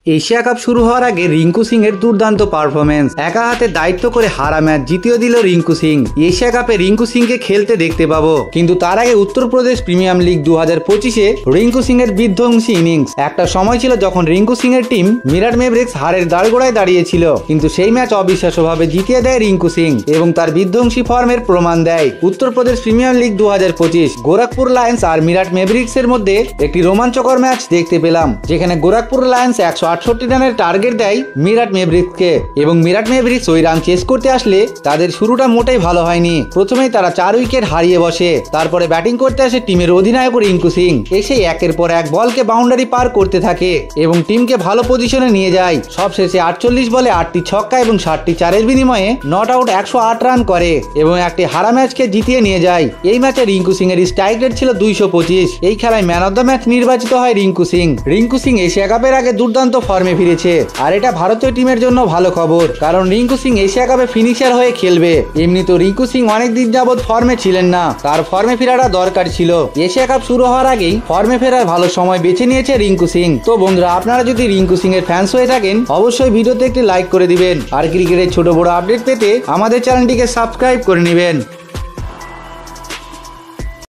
Asia cup শুরু হওয়ার আগে রিঙ্কু সিং এর দুর্দান্ত পারফরমেন্স, একা হাতে দায়িত্ব করে হারা ম্যাচ জিতিয়ে দিল রিঙ্কু সিং। এশিয়া কাপে রিঙ্কু সিং কে খেলতে দেখতে পাবো, কিন্তু তার আগে উত্তরপ্রদেশ প্রিমিয়াম লিগ 2025-এ রিঙ্কু সিং এর বিধ্বংসী ইনিংস। একটা সময় ছিল যখন রিঙ্কু সিং এর টিম মিরাট মেভরিক্স হারের দাঁড়গোড়ায় দাঁড়িয়েছিল, কিন্তু সেই ম্যাচ অবিশ্বাস্যভাবে জিতিয়ে দেয় রিঙ্কু সিং এবং তার বিধ্বংসী ফর্মের প্রমাণ দেয়। Uttar Pradesh premier league 2025 Gorakhpur lions আর মিরাট মেভরিক্স এর মধ্যে একটি রোমাঞ্চকর ম্যাচ দেখতে পেলাম, যেখানে গোরখপুর লায়ন্স 168 রানের টার্গেট দেয় মিরাট মেভরিক্সকে এবং মিরাট মেভরিক্স ওই রান চেস করতে আসলে তাদের শুরুটা মোটেই ভালো হয়নি। প্রথমেই তারা 4 উইকেট হারিয়ে বসে, তারপরে ব্যাটিং করতে আসে টিমের অধিনায়ক রিঙ্কু সিং। এসে একের পর এক বলকে বাউন্ডারি পার করতে থাকে এবং টিমকে ভালো পজিশনে নিয়ে যায়। সবশেষে 48 বলে 8টি ছক্কা এবং 7টি চারের বিনিময়ে নট আউট 108 রান করে এবং একটি হারা ম্যাচকে জিতিয়ে নিয়ে যায়। এই ম্যাচে রিঙ্কু সিং এর স্ট্রাইক রেট ছিল 225। এই খেলায় ম্যান অফ দ্য ম্যাচ নির্বাচিত হয় রিঙ্কু সিং। রিঙ্কু সিং এশিয়া কাপের আগে দুর্দান্ত ফর্মে ফিরেছে, আর এটা ভারতীয় টিমের জন্য ভালো খবর, কারণ রিঙ্কু সিং এশিয়া কাপে ফিনিশার হয়ে খেলবে। এমনি তো রিঙ্কু সিং অনেক দিন যাবৎ ফর্মে ছিলেন না, তার ফর্মে ফেরাটা দরকার ছিল। এশিয়া কাপ শুরু হওয়ার আগেই ফর্মে ফেরার ভালো সময় বেছে নিয়েছে রিঙ্কু সিং। তো বন্ধুরা, আপনারা যদি রিঙ্কু সিং এর ফ্যান্স হয়ে থাকেন, অবশ্যই ভিডিওতে একটি লাইক করে দিবেন আর ক্রিকেটের ছোট বড় আপডেট পেতে আমাদের চ্যানেলটিকে সাবস্ক্রাইব করে নেবেন।